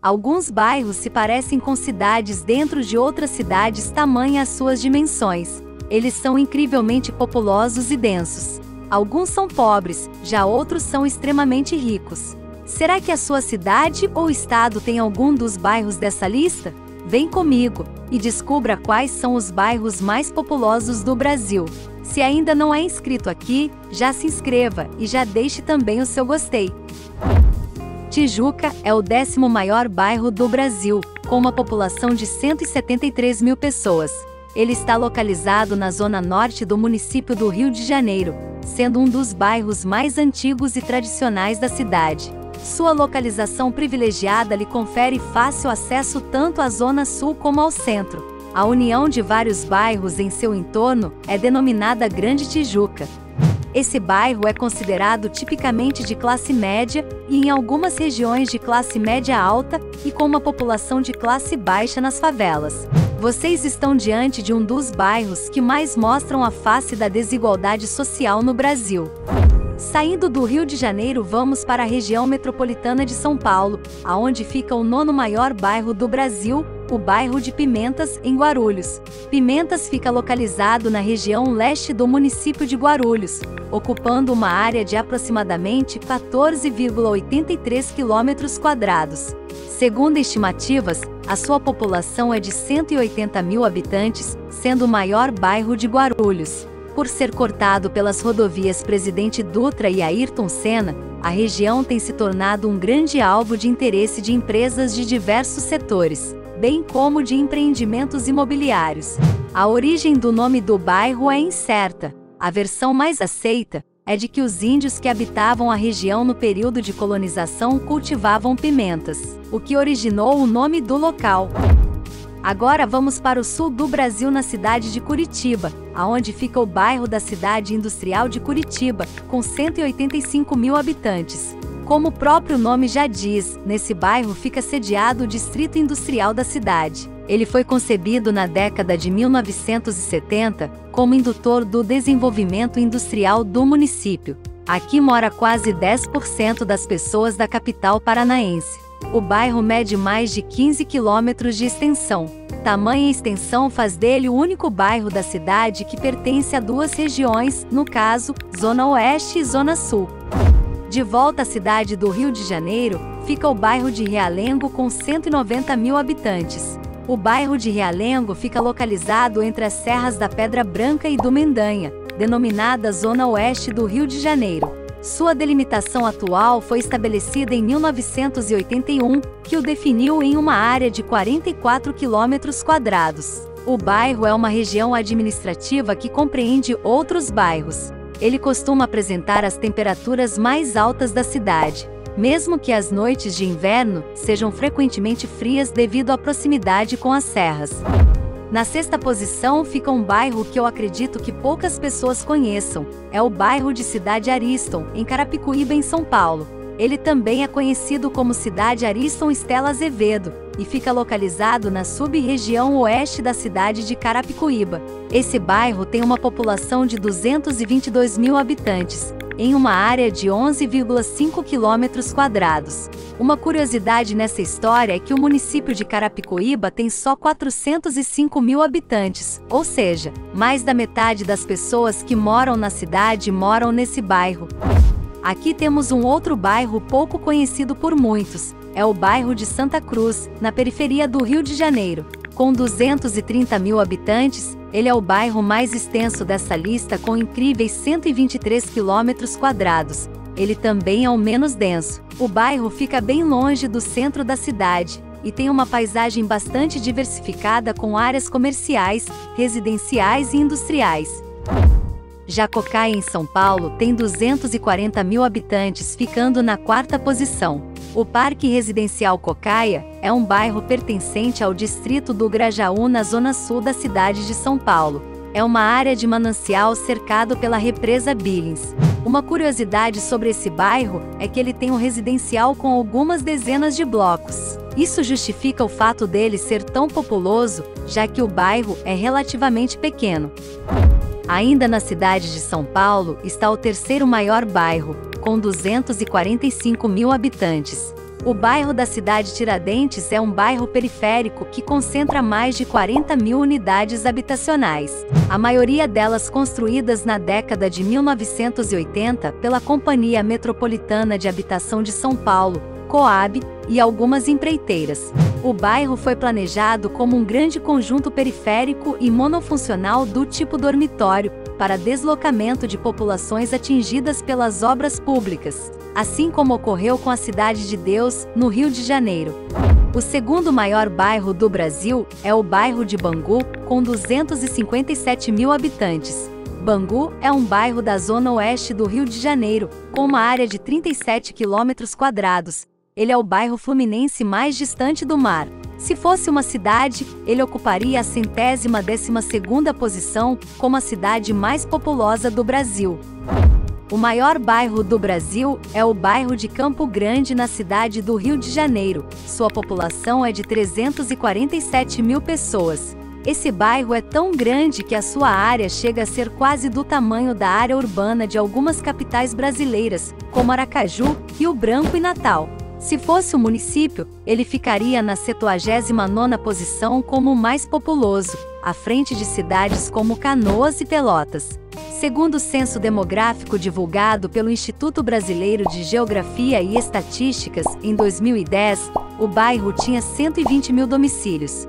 Alguns bairros se parecem com cidades dentro de outras cidades, tamanha as suas dimensões. Eles são incrivelmente populosos e densos. Alguns são pobres, já outros são extremamente ricos. Será que a sua cidade ou estado tem algum dos bairros dessa lista? Vem comigo e descubra quais são os bairros mais populosos do Brasil. Se ainda não é inscrito aqui, já se inscreva e já deixe também o seu gostei. Tijuca é o 10º maior bairro do Brasil, com uma população de 173 mil pessoas. Ele está localizado na zona norte do município do Rio de Janeiro, sendo um dos bairros mais antigos e tradicionais da cidade. Sua localização privilegiada lhe confere fácil acesso tanto à zona sul como ao centro. A união de vários bairros em seu entorno é denominada Grande Tijuca. Esse bairro é considerado tipicamente de classe média e em algumas regiões de classe média alta e com uma população de classe baixa nas favelas. Vocês estão diante de um dos bairros que mais mostram a face da desigualdade social no Brasil. Saindo do Rio de Janeiro, vamos para a região metropolitana de São Paulo, aonde fica o 9º maior bairro do Brasil, o bairro de Pimentas, em Guarulhos. Pimentas fica localizado na região leste do município de Guarulhos, ocupando uma área de aproximadamente 14,83 km². Segundo estimativas, a sua população é de 180 mil habitantes, sendo o maior bairro de Guarulhos. Por ser cortado pelas rodovias Presidente Dutra e Ayrton Senna, a região tem se tornado um grande alvo de interesse de empresas de diversos setores, bem como de empreendimentos imobiliários. A origem do nome do bairro é incerta. A versão mais aceita é de que os índios que habitavam a região no período de colonização cultivavam pimentas, o que originou o nome do local. Agora vamos para o sul do Brasil, na cidade de Curitiba, aonde fica o bairro da Cidade Industrial de Curitiba, com 185 mil habitantes. Como o próprio nome já diz, nesse bairro fica sediado o Distrito Industrial da cidade. Ele foi concebido na década de 1970 como indutor do desenvolvimento industrial do município. Aqui mora quase 10% das pessoas da capital paranaense. O bairro mede mais de 15 quilômetros de extensão. Tamanha extensão faz dele o único bairro da cidade que pertence a duas regiões, no caso, Zona Oeste e Zona Sul. De volta à cidade do Rio de Janeiro, fica o bairro de Realengo com 190 mil habitantes. O bairro de Realengo fica localizado entre as serras da Pedra Branca e do Mendanha, denominada Zona Oeste do Rio de Janeiro. Sua delimitação atual foi estabelecida em 1981, que o definiu em uma área de 44 km². O bairro é uma região administrativa que compreende outros bairros. Ele costuma apresentar as temperaturas mais altas da cidade, mesmo que as noites de inverno sejam frequentemente frias devido à proximidade com as serras. Na 6ª posição fica um bairro que eu acredito que poucas pessoas conheçam. É o bairro de Cidade Ariston, em Carapicuíba, em São Paulo. Ele também é conhecido como Cidade Ariston Estela Azevedo, e fica localizado na sub-região oeste da cidade de Carapicuíba. Esse bairro tem uma população de 222 mil habitantes, em uma área de 11,5 km². Uma curiosidade nessa história é que o município de Carapicuíba tem só 405 mil habitantes, ou seja, mais da metade das pessoas que moram na cidade moram nesse bairro. Aqui temos um outro bairro pouco conhecido por muitos, é o bairro de Santa Cruz, na periferia do Rio de Janeiro. Com 230 mil habitantes, ele é o bairro mais extenso dessa lista, com incríveis 123 km². Ele também é o menos denso. O bairro fica bem longe do centro da cidade e tem uma paisagem bastante diversificada, com áreas comerciais, residenciais e industriais. Jacocaia, em São Paulo, tem 240 mil habitantes, ficando na 4ª posição. O Parque Residencial Cocaia é um bairro pertencente ao distrito do Grajaú, na zona sul da cidade de São Paulo. É uma área de manancial cercado pela represa Billings. Uma curiosidade sobre esse bairro é que ele tem um residencial com algumas dezenas de blocos. Isso justifica o fato dele ser tão populoso, já que o bairro é relativamente pequeno. Ainda na cidade de São Paulo está o 3º maior bairro, com 245 mil habitantes. O bairro da cidade Tiradentes é um bairro periférico que concentra mais de 40.000 unidades habitacionais. A maioria delas construídas na década de 1980 pela Companhia Metropolitana de Habitação de São Paulo, Coab, e algumas empreiteiras. O bairro foi planejado como um grande conjunto periférico e monofuncional do tipo dormitório, para deslocamento de populações atingidas pelas obras públicas, assim como ocorreu com a Cidade de Deus, no Rio de Janeiro. O segundo maior bairro do Brasil é o bairro de Bangu, com 257 mil habitantes. Bangu é um bairro da zona oeste do Rio de Janeiro, com uma área de 37 km². Ele é o bairro fluminense mais distante do mar. Se fosse uma cidade, ele ocuparia a 112ª posição como a cidade mais populosa do Brasil. O maior bairro do Brasil é o bairro de Campo Grande, na cidade do Rio de Janeiro. Sua população é de 347 mil pessoas. Esse bairro é tão grande que a sua área chega a ser quase do tamanho da área urbana de algumas capitais brasileiras, como Aracaju, Rio Branco e Natal. Se fosse o município, ele ficaria na 79ª posição como o mais populoso, à frente de cidades como Canoas e Pelotas. Segundo o censo demográfico divulgado pelo Instituto Brasileiro de Geografia e Estatísticas, em 2010, o bairro tinha 120 mil domicílios.